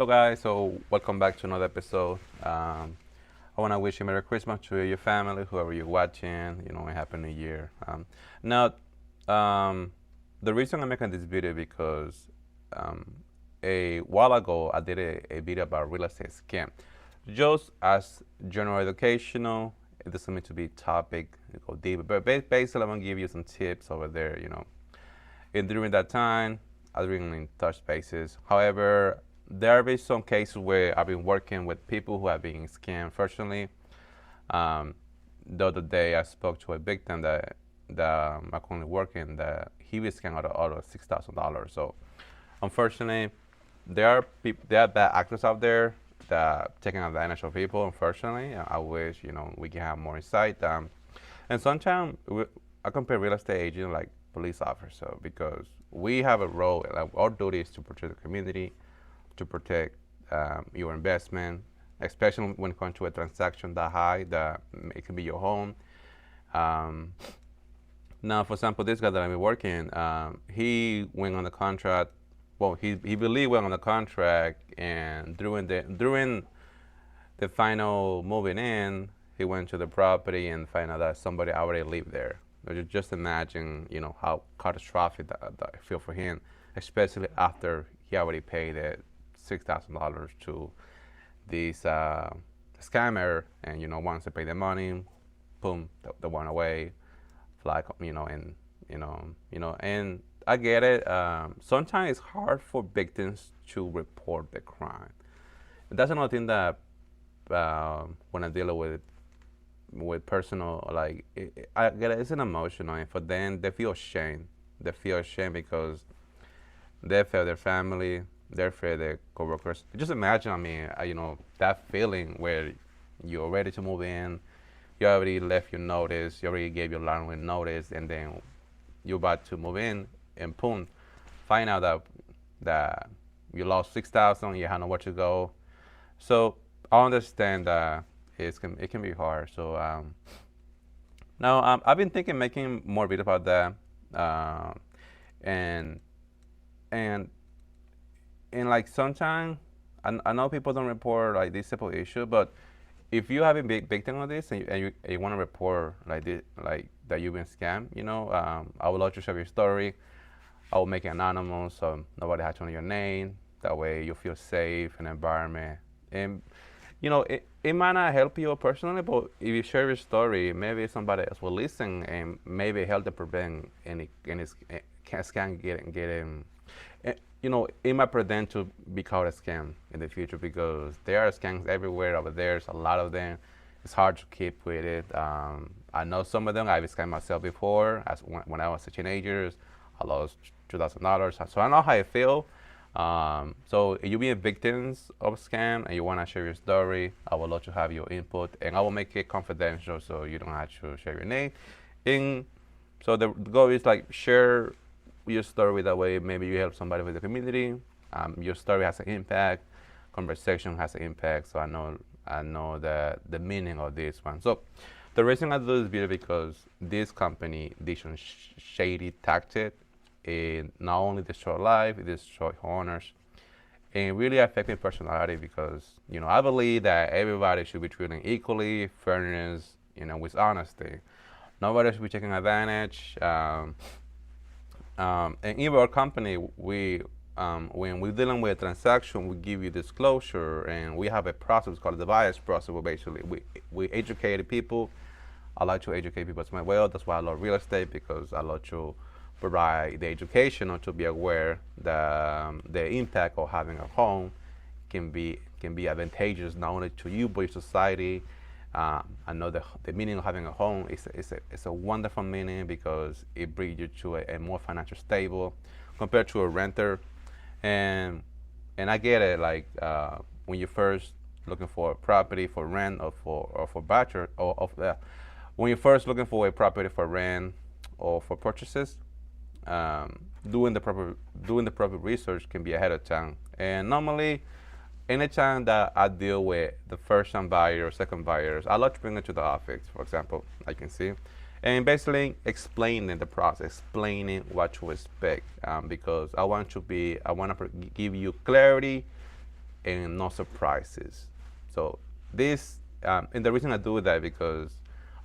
Hello, guys. So, welcome back to another episode. I want to wish you Merry Christmas to your family, whoever you're watching. A Happy New Year. Now, um, the reason I'm making this video because um, a while ago I did a video about real estate scam. Just as general educational, it doesn't mean to be topic, go deep, but basically I'm gonna give you some tips over there. And during that time, I didn't touch bases. However, there have been some cases where I've been working with people who have been scammed. Unfortunately, um, the other day I spoke to a victim that I'm currently working that he was scammed out of $6,000. So, unfortunately, there are bad actors out there that are taking advantage of people. Unfortunately, I wish we can have more insight. And sometimes I compare real estate agent like police officer because we have a role. Like our duty is to protect the community, to protect your investment, especially when it comes to a transaction that high that it can be your home. Um, Now, for example, this guy that I've been working, he went on the contract. Well, he believed went on the contract, and during the final moving in, he went to the property and found out that somebody already lived there. Just imagine, how catastrophic that I feel for him, especially after he already paid it $6,000 to this scammer, and once they pay the money, boom, they went away, fly, and I get it. Sometimes it's hard for victims to report the crime. And that's another thing that when I deal with personal, like I get it, it's an emotional, and for them they feel shame. They feel shame because they fail their family, they fail their coworkers. Just imagine, I mean, that feeling where you're ready to move in, you already left your notice, you already gave your landlord notice, and then you're about to move in, and boom, find out that you lost 6,000, you have nowhere to go. So I understand that it can be hard. So now I've been thinking making more videos about that, and and and like sometimes I know people don't report like this simple issue, but if you have a big victim of this and you want to report like this, like that you've been scammed, I would love to share your story. I will make it anonymous so nobody has to know your name. That way you feel safe in the environment. And it might not help you personally, but if you share your story, maybe somebody else will listen and maybe help to prevent any scam getting. It might prevent to be called a scam in the future because there are scams everywhere over there. There's a lot of them. It's hard to keep with it. I know some of them. I've scammed myself before. As when I was a teenager, I lost $2,000. So I know how I feel. So if you be a victim of a scam and you want to share your story, I would love to have your input, and I will make it confidential so you don't have to share your name. And so the goal is like share your story that way. Maybe you help somebody with the community. Your story has an impact. Conversation has an impact. So I know the meaning of this one. So the reason I do this video because this company did some shady tactic. It not only destroy life, it destroy honors, and really affecting personality because I believe that everybody should be treated equally, fairness, with honesty. Nobody should be taking advantage. And in our company, when we're dealing with a transaction, we give you disclosure, and we have a process called the bias process. Where basically we educate people. I like to educate people as well. That's why I love real estate because I love to provide the education or to be aware that the impact of having a home can be advantageous not only to you but society. I know the meaning of having a home is a wonderful meaning because it brings you to a more financial stable compared to a renter, and I get it. Like when you first looking for a property for rent or for bachelor when you're first looking for a property for rent or for purchases, doing the proper research can be ahead of time. And normally, anytime that I deal with the first time buyer or second buyers, I like to bring it to the office, for example, I can see, and basically explaining the process, explaining what to expect, because I want to give you clarity and no surprises. So this, and the reason I do that because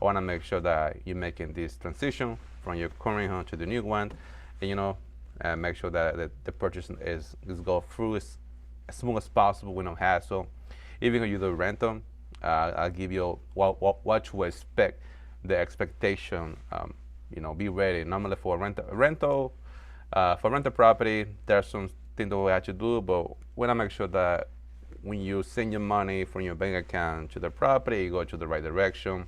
I want to make sure that you're making this transition from your current home to the new one, and make sure that the purchase is go through as smooth as possible with no hassle. Even when you do rental, I'll give you what to expect, the expectation. Be ready. Normally for rental property, there's some things that we have to do, but we want to make sure that when you send your money from your bank account to the property, you go to the right direction.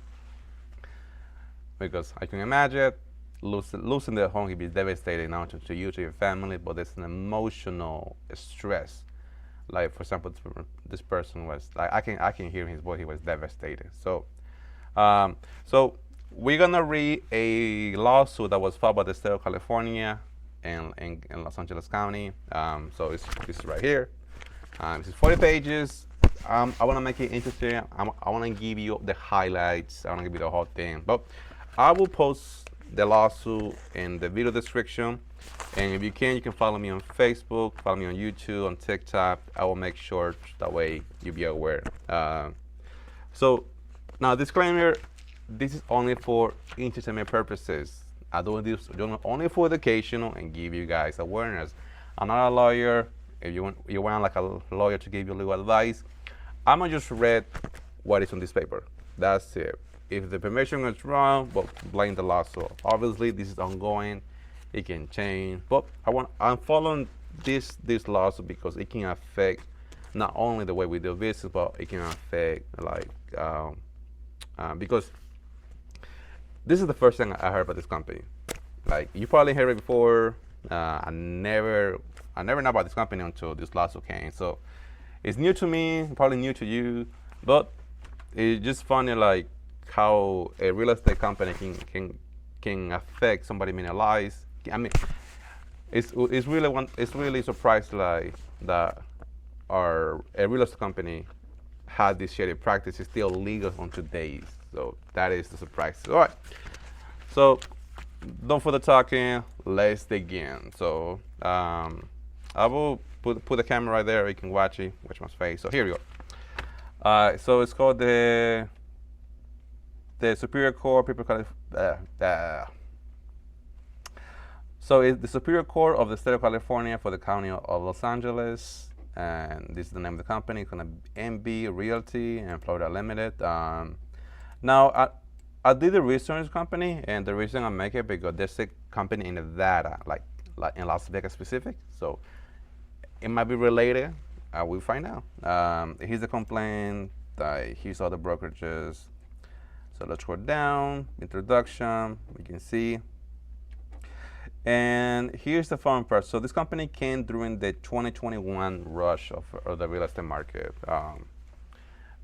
Because I can imagine losing the home can be devastating not to you, to your family, but there's an emotional stress. Like for example, this person was like I can hear his voice. He was devastated. So we're gonna read a lawsuit that was filed by the state of California in Los Angeles County. So it's right here. This is 40 pages. I want to make it interesting. I want to give you the highlights. I want to give you the whole thing. But I will post the lawsuit in the video description. And if you can follow me on Facebook, follow me on YouTube, on TikTok. I will make sure that way you'll be aware. So now, disclaimer, this is only for entertainment purposes. I do this only for educational and give you guys awareness. I'm not a lawyer. If you want like a lawyer to give you legal advice, I'm gonna just read what is on this paper. That's it. If the information is wrong, well, blame the law. So obviously this is ongoing. It can change, but I'm following this lawsuit because it can affect not only the way we do business, but it can affect because this is the first thing I heard about this company. Like you probably heard it before. I never know about this company until this lawsuit came. So it's new to me, probably new to you, but it's just funny like how a real estate company can affect somebody many lives. I mean, it's really surprised like that a real estate company had this shady practice is still legal on today's. So that is the surprise. All right. So don't further talking. Let's begin. So I will put the camera right there. You can watch my face. So here we go. So it's called the Superior Court People. So it's the Superior Court of the State of California for the County of Los Angeles, and this is the name of the company. It's gonna be MB Realty and Florida Limited. Now I did the research on this company, and the reason I make it because there's a company in Nevada, like in Las Vegas specific. So it might be related. We'll find out. Here's the complaint. Here's all the brokerages. So let's go down. Introduction. We can see. And here's the fun part. So this company came during the 2021 rush of the real estate market,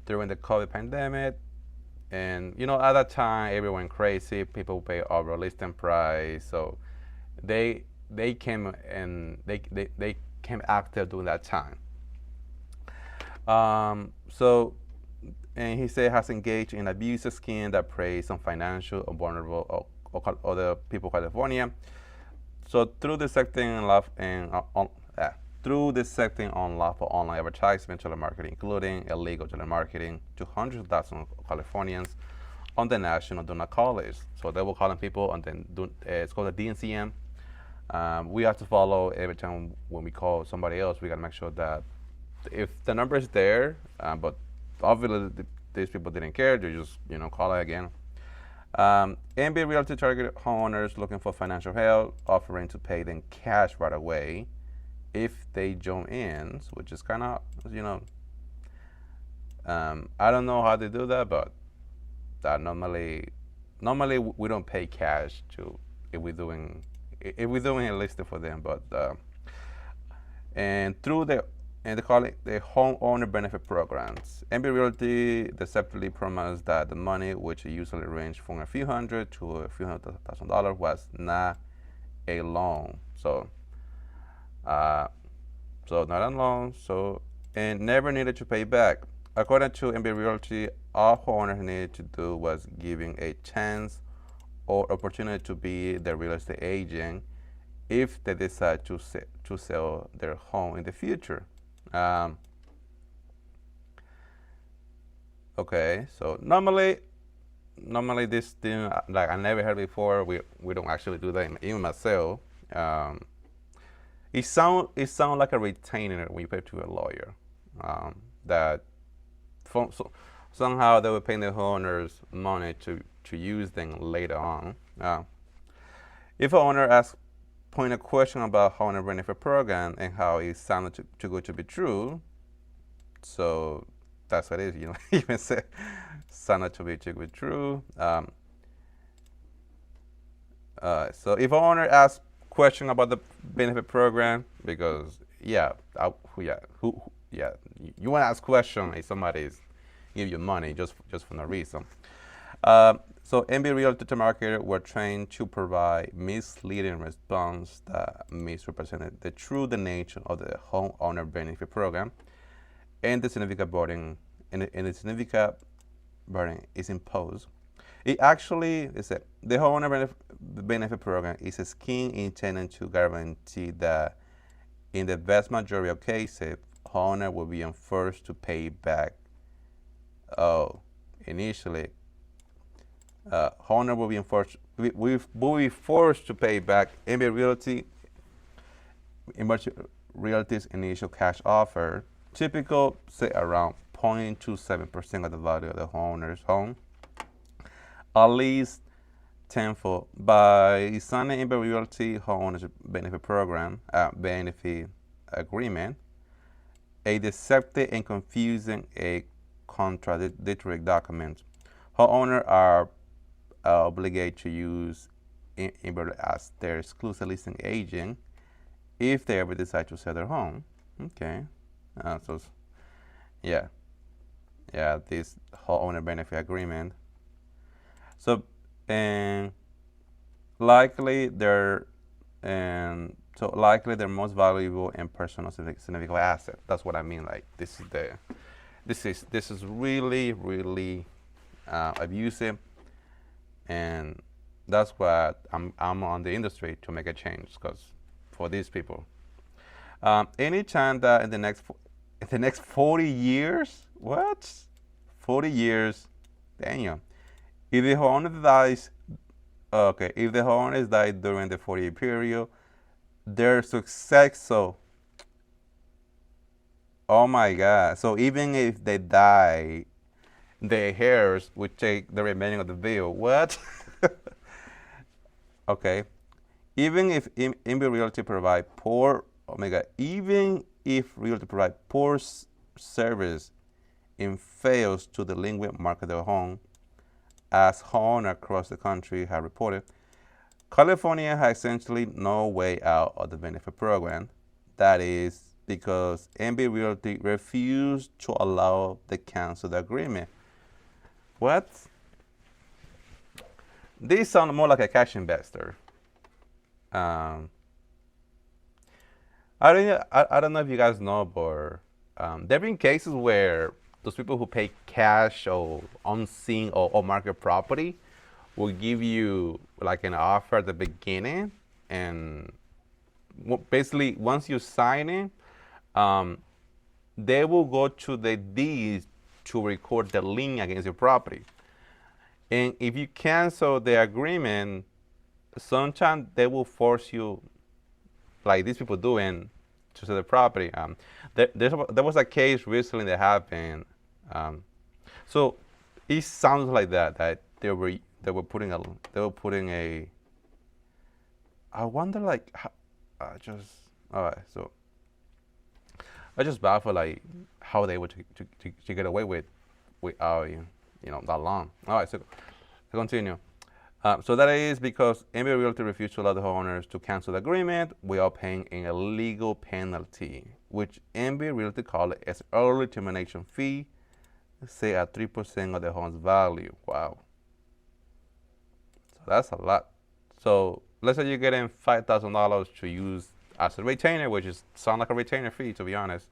during the COVID pandemic. And at that time, everyone went crazy. People pay over listing price. So they came and they came active during that time. And he said has engaged in abusive scheme that preys on financial or vulnerable or other people in California. So through dissecting unlawful online advertisement, telemarketing, including illegal telemarketing, to hundreds of thousands of Californians on the national do not call list. So they were calling people, and then it's called a DNCM. We have to follow every time when we call somebody else. We got to make sure that if the number is there, but obviously these people didn't care. They just call it again. MB Realty targeted homeowners looking for financial help, offering to pay them cash right away if they join in, which is kind of, I don't know how they do that, but that normally we don't pay cash if we're doing a listing for them, but and they call it the homeowner benefit programs. MB Realty deceptively promised that the money, which usually ranged from a few hundred to a few $100,000, was not a loan. So not a loan. So and never needed to pay back. According to MB Realty, all homeowners needed to do was giving a chance or opportunity to be the real estate agent if they decide to sell their home in the future. Okay, so normally this thing like I never heard before. We don't actually do that even myself. Um, it sound like a retainer when you pay to a lawyer. That so, somehow they were paying the homeowners money to use them later on. If a owner asks pointed question about homeowner benefit program and how it sounded too good to be true, so that's what it is. Even say sounded too good to be true. So if a owner asks question about the benefit program, because you want to ask question if somebody's give you money just for no reason. So MB Realty Marketer were trained to provide misleading response that misrepresented the nature of the homeowner benefit program and the significant burden and the significant burden is imposed. It actually is the homeowner benefit program is a scheme intended to guarantee that in the vast majority of cases, homeowner will be enforced to pay back. Oh, initially, homeowner will be enforced. We will be forced to pay back MBA Realty's initial cash offer, typical say around 0.27% of the value of the homeowner's home, at least tenfold by signing MBA Realty homeowners benefit program benefit agreement, a deceptive and confusing a contradictory document. Homeowners are obligated to use Amber as their exclusive listing agent if they ever decide to sell their home. Okay, so yeah, this homeowner benefit agreement. So and likely likely their most valuable and personal significant asset. That's what I mean. Like this is really abusive, and that's why I'm on the industry to make a change because for these people, anytime that in the next 40 years, what 40 years, Daniel, if the homeowner dies, okay, if the homeowners die during the 40-year period, their successor. Oh my God! So even if they die, the heirs would take the remaining of the bill. What? Okay. Even if MB Realty provide poor, oh my God, even if Realty provide poor service and fails to delinquent market their home, as homeowners across the country have reported, California has essentially no way out of the benefit program. That is because MB Realty refused to allow the cancel the agreement. What? This sounds more like a cash investor. Um, I don't know if you guys know, but there have been cases where those people who pay cash or unseen or market property will give you like an offer at the beginning, and basically once you sign it, they will go to the deeds to record the lien against your property. And if you cancel the agreement, sometimes they will force you, like these people doing, to sell the property. There was a case recently that happened. So it sounds like that they were putting a. I wonder like I just all right. So I just baffled like how they were to get away with our that long. All right, so to continue. So that is because MBA Realty refused to allow the homeowners to cancel the agreement without paying a legal penalty, which MBA Realty called it as early termination fee, say at 3% of the home's value. Wow. So that's a lot. So let's say you're getting $5,000 to use as a retainer, which is sound like a retainer fee to be honest.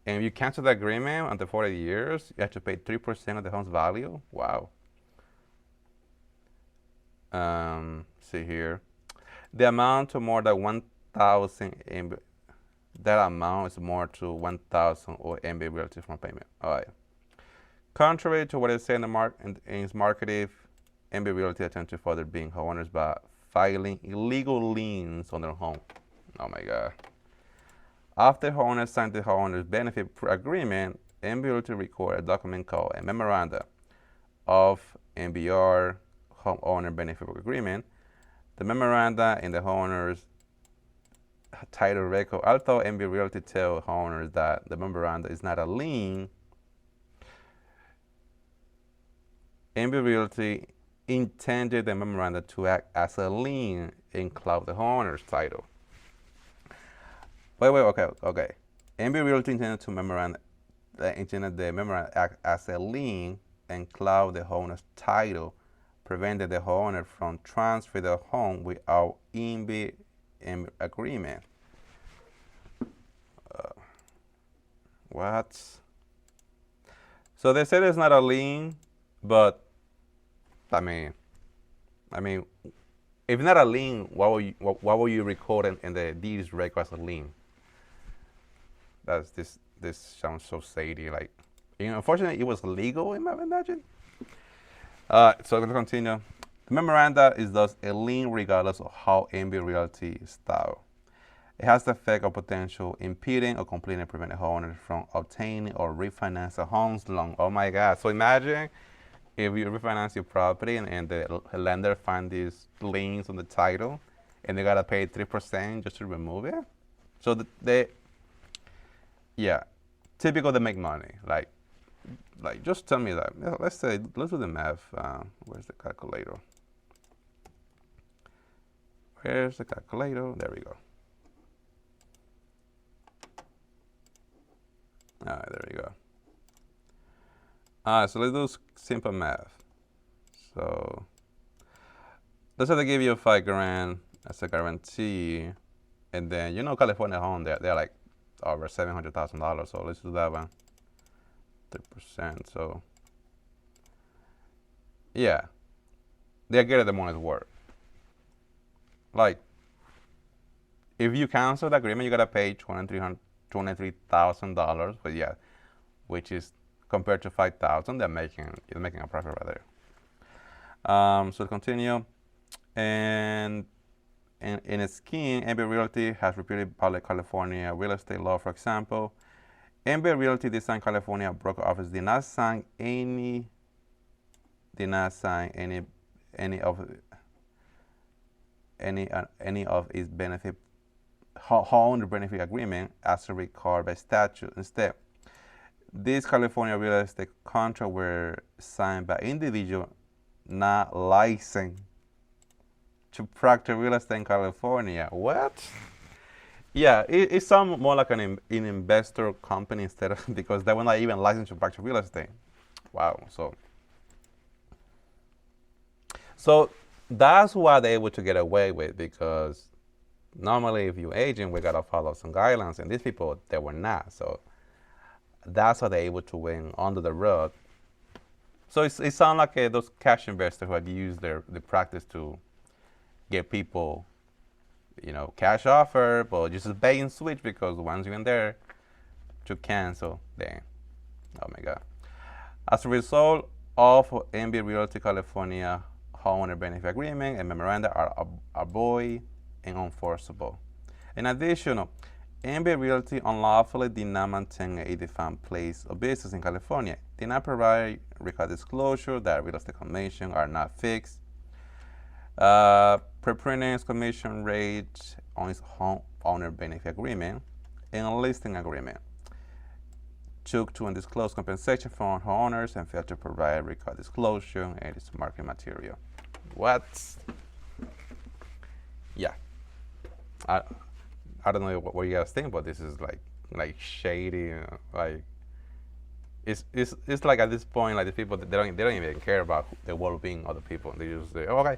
And if you cancel the agreement after 40 years, you have to pay 3% of the home's value. Wow. See here, the amount to more than 1,000 that amount is more to 1,000 or MB Realty from payment. All right. Contrary to what it said in its marketing, MB Realty attempted to further being homeowners by filing illegal liens on their home. Oh my God. After homeowners signed the homeowners benefit agreement, MB Realty recorded a document called a memoranda of MBR, homeowner benefit agreement. The memoranda in the homeowners title record. Although MB Realty tell homeowners that the memoranda is not a lien, MB Realty intended the memoranda to act as a lien and cloud the homeowner's title. Wait, okay. MB Realty intended the memoranda act as a lien and cloud the homeowner's title, prevented the homeowner from transferring the home without MB agreement. What? So they said it's not a lien, but I mean, if not a lien, why will you record in the deeds record as a lien? This sounds so shady. Like, unfortunately, it was legal. Imagine. So I'm gonna continue. The memoranda is thus a lien regardless of how MB Realty is styled. It has the effect of potential impeding or completely preventing homeowners from obtaining or refinance a home's loan. Oh my God! So imagine if you refinance your property and the lender find these liens on the title, and they gotta pay 3% just to remove it. So typical they make money. Like just tell me that. Let's do the math. Where's the calculator? Where's the calculator? There we go. All right, there we go. All right, so let's do simple math. So let's say they give you $5,000 as a guarantee, and then California home they're like over $700,000. So let's do that one. 3%. So yeah, they're getting the money's worth. Like if you cancel the agreement, you gotta pay $23,000. But yeah, which is compared to $5,000, you're making a profit right there. So to continue, and in a scheme, MB Realty has repeatedly violated California real estate law. For example, MB Realty Design California broker office did not sign any of its benefit homeowner benefit agreement as required by statute. Instead, these California real estate contracts were signed by individuals not licensed to practice real estate in California. What? Yeah, it sounds more like an investor company instead of because they were not even licensed to practice real estate. Wow. So that's why they're able to get away with, because normally if you're agent, we gotta follow some guidelines, and these people they were not. So that's how they're able to win under the rug. So it sounds like those cash investors who have used the practice to get people, cash offer, but just bait and switch, because once you're in there, to cancel, then, oh my God. As a result of MB Realty California homeowner benefit agreement and memoranda are void and unenforceable. In addition, MB Realty unlawfully did not maintain a defined place of business in California, did not provide record disclosure that real estate commissions are not fixed, pre-printing commission rates on its homeowner benefit agreement and a listing agreement, took to undisclosed compensation from homeowners, and failed to provide record disclosure and its market material. What? Yeah. I don't know what you guys think, but this is like shady. Like it's like at this point, like the people they don't even care about the well-being of the people. They just say, oh, okay,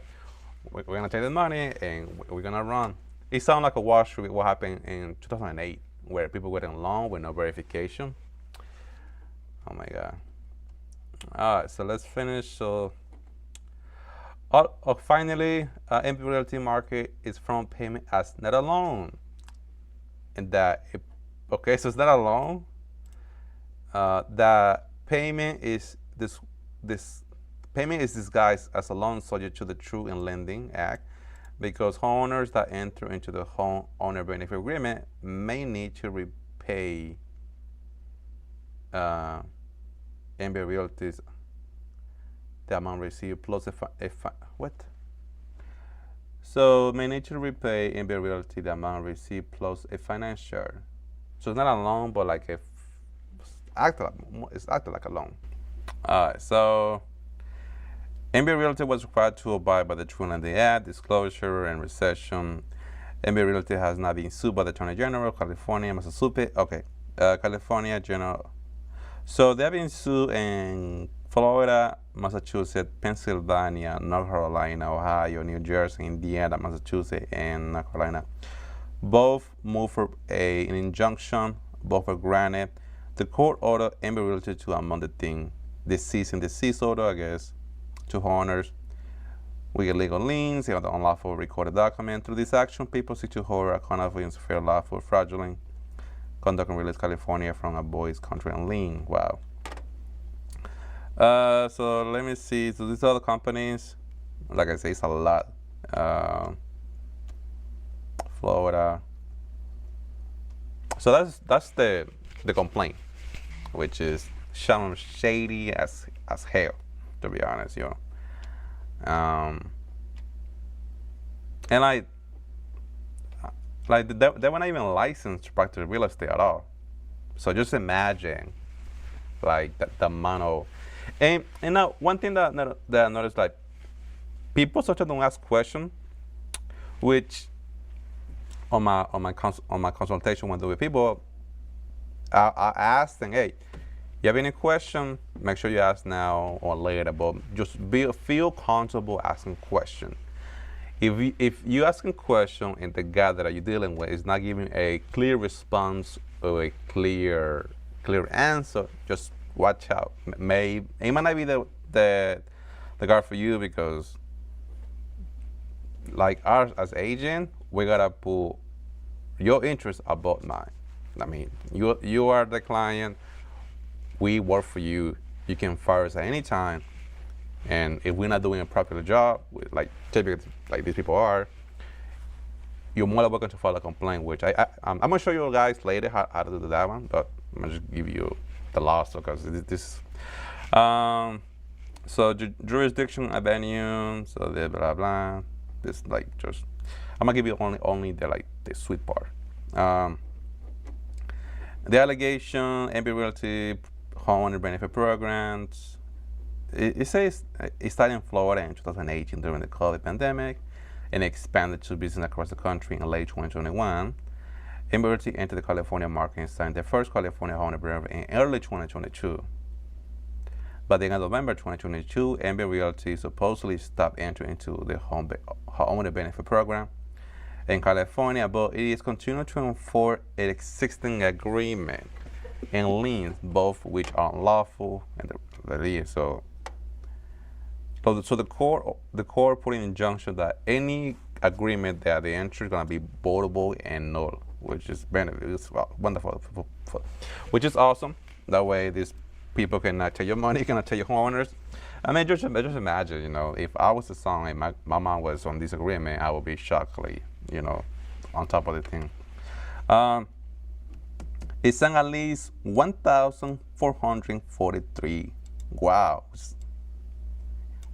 we're gonna take the money and we're gonna run. It sounds like a Wall Street. What happened in 2008, where people got a loan with no verification. Oh my God. All right, so let's finish. So finally, MB Realty market is from payment as not a loan. And that, so it's not a loan. The this payment is disguised as a loan subject to the True in Lending Act because homeowners that enter into the homeowner benefit agreement may need to repay MB Realty's the amount received plus what? So may need to repay MB Realty the amount received plus a financial. So it's not a loan, but like it's acted like a loan. So MB Realty was required to abide by the True Lending Act, disclosure, and recession. MB Realty has not been sued by the Attorney General, California, Massachusetts. Okay, California General. So they've been sued in Florida, Massachusetts, Pennsylvania, North Carolina, Ohio, New Jersey, Indiana, Massachusetts, and North Carolina. Both moved for an injunction. Both were granted. The court ordered MB Realty to amend the thing, the cease and desist order, I guess, to homeowners with illegal liens and the unlawful recorded document. Through this action, people seek to hold accountable for unfair, lawful, fraudulent conduct and release California from a boys' country and lien. Wow. So let me see. So these other companies, like I say, it's a lot. Florida. So that's the complaint, which is sounds shady as hell, to be honest, yo. And they weren't even licensed to practice real estate at all. So just imagine, like the amount of, and now one thing that I noticed, like people sometimes don't ask questions, which on my consultation when with people, I ask them, hey, you have any question? Make sure you ask now or later, but just feel comfortable asking questions. If you asking question and the guy that you're dealing with is not giving a clear response or a clear answer, just watch out. It might not be the guy for you, because like us as agent, we gotta put your interests above mine. I mean, you are the client. We work for you. You can fire us at any time. And if we're not doing a proper job, like typically like these people are, you're more than welcome to file a complaint. Which I'm gonna show you guys later how to do that one, but I'm gonna just give you the law because this. So jurisdiction, venue, so the blah blah. This like just I'm gonna give you only the sweet part. The allegation, MB Realty homeowner benefit programs. It says it started in Florida in 2018 during the COVID pandemic and expanded to business across the country in late 2021. MB Realty entered the California market and signed their first California homeowner benefit in early 2022. By the end of November 2022, MB Realty supposedly stopped entering into the homeowner benefit program in California, but it is continuing to enforce an existing agreement and liens, both which are unlawful and the So the court put an injunction that any agreement that they enter is going to be votable and null, which is wonderful, which is awesome. That way, these people cannot take your money, cannot take your homeowners. I mean, just imagine, if I was a son and my mom was on this agreement, I would be shockingly, on top of the thing. It sang at least 1,443. Wow.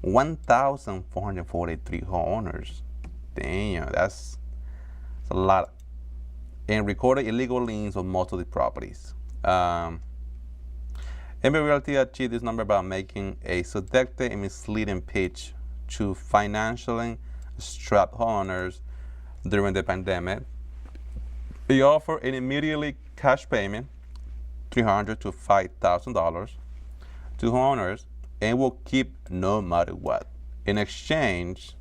1,443 homeowners. Damn, that's a lot. And recorded illegal liens on most of the properties. MB Realty achieved this number by making a seductive and misleading pitch to financially strapped homeowners during the pandemic. They offer an immediately cash payment, $300 to $5,000, to homeowners, and will keep no matter what. In exchange,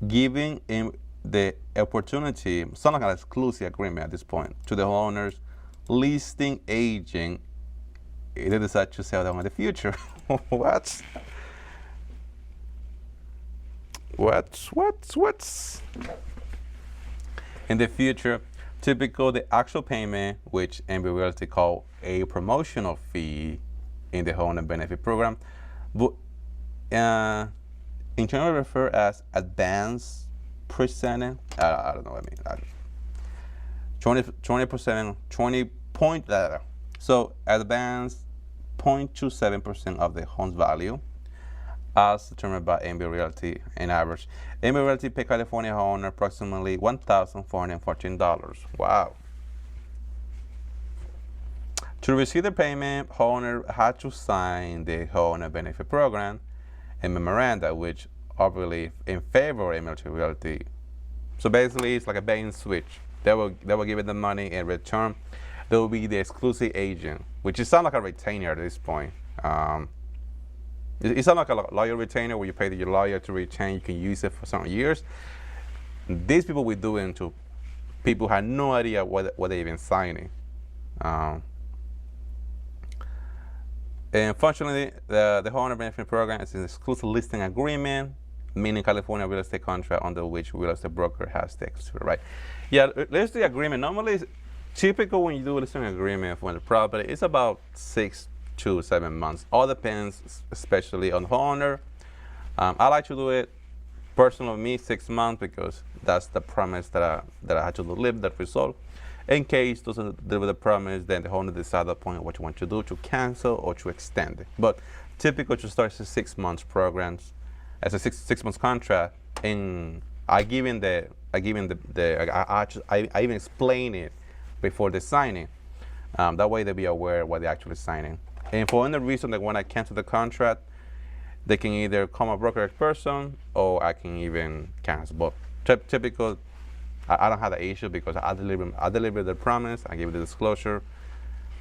giving him the opportunity, sound like an exclusive agreement at this point, to the homeowners, listing agent if they decide to sell them in the future. What? In the future, typical the actual payment, which MB Realty call a promotional fee, in the homeowner benefit program. But internally referred as advanced percent. I don't know what I mean. 20%, 20 point. So advanced 0.27% of the home's value, as determined by MB Realty in average. MB Realty pay California homeowner approximately $1,414. Wow. To receive the payment, homeowner had to sign the homeowner benefit program and memoranda, which obviously in favor of MLT Realty. So basically, it's like a bait and switch. They will give it the money in return. They will be the exclusive agent, which is sound like a retainer at this point. It sounds like a lawyer retainer where you pay your lawyer to retain. You can use it for some years. These people we do it to people who had no idea what they're even signing. And fortunately, the homeowner benefit program is an exclusive listing agreement, meaning California real estate contract under which real estate broker has the exclusive right. Yeah, listing agreement normally is typical when you do a listing agreement for the property. It's about 6 to 7 months. All depends, especially on the homeowner. I like to do it personally, me 6 months, because that's the promise that I had to deliver, that result. In case it doesn't deliver the promise, then the homeowner decides at that point what you want to do, to cancel or to extend it. But typical to start a 6 months programs, as a six months contract, and I even explain it before the signing. That way they be aware what they're actually signing. And for any reason they want to cancel the contract, they can either come a brokerage person or I can even cancel. But typical, I don't have the issue because I deliver the promise, I give the disclosure,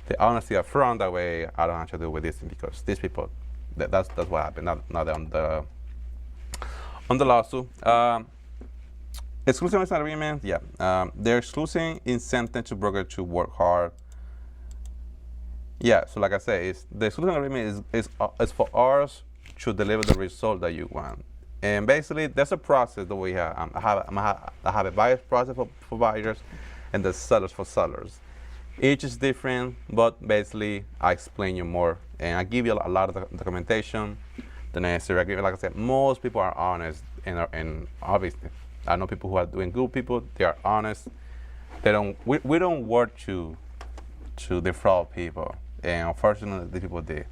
the honesty up front. That way I don't have to deal with this, because these people, that's what happened. Not on the lawsuit. Exclusive agreement, yeah. They're exclusive incentive to broker to work hard. Yeah, so like I said, the exclusive agreement is for us to deliver the result that you want. And basically, that's a process that we have. I have a buyer's process for buyers, and the sellers for sellers. Each is different, but basically, I explain you more, and I give you a lot of the documentation, the necessary agreement. Like I said, most people are honest, and obviously, I know people who are doing good people. They are honest. They don't. We don't work to defraud people, and unfortunately, the people did.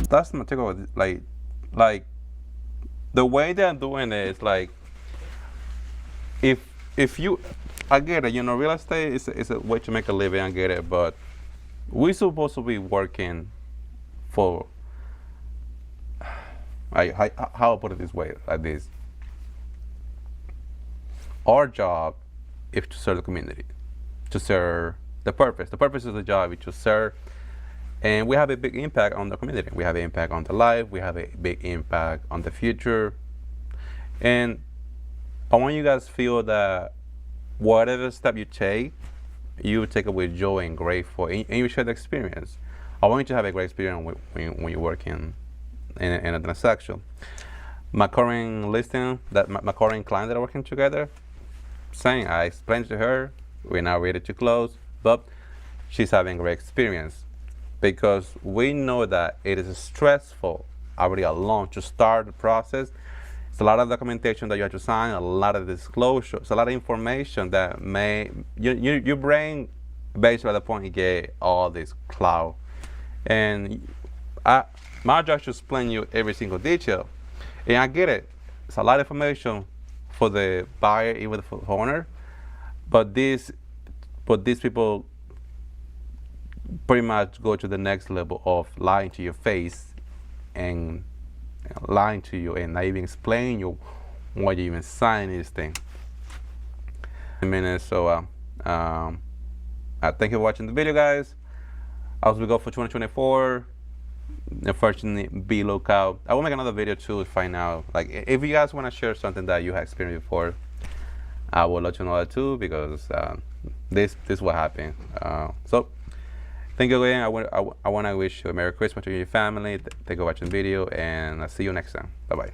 That's my take on it. Like the way they're doing it is like, if you, I get it, real estate is a way to make a living, I get it, but we're supposed to be working for, how I put it this way, like this. Our job is to serve the community, to serve the purpose. The purpose of the job is to serve. And we have a big impact on the community. We have an impact on the life. We have a big impact on the future. And I want you guys to feel that whatever step you take it with joy and grateful, and you share the experience. I want you to have a great experience when you work in a transaction. My current listing, my current client that are working together, I explained to her, we're now ready to close, but she's having a great experience. Because we know that it is stressful already alone to start the process. It's a lot of documentation that you have to sign, a lot of disclosure, it's a lot of information that your brain basically at the point you get all this cloud. And my job is to explain you every single detail. And I get it. It's a lot of information for the buyer, even for the owner. But these people pretty much go to the next level of lying to your face and lying to you and not even explain you why you even sign this thing. So thank you for watching the video, guys. As we go for 2024, unfortunately, be lookout. I will make another video too to find out, like, if you guys want to share something that you have experienced before, I will let you know that too, because this is what happened. So Thank you again. I want to wish you a Merry Christmas to your family. Thank you for watching the video, and I'll see you next time. Bye bye.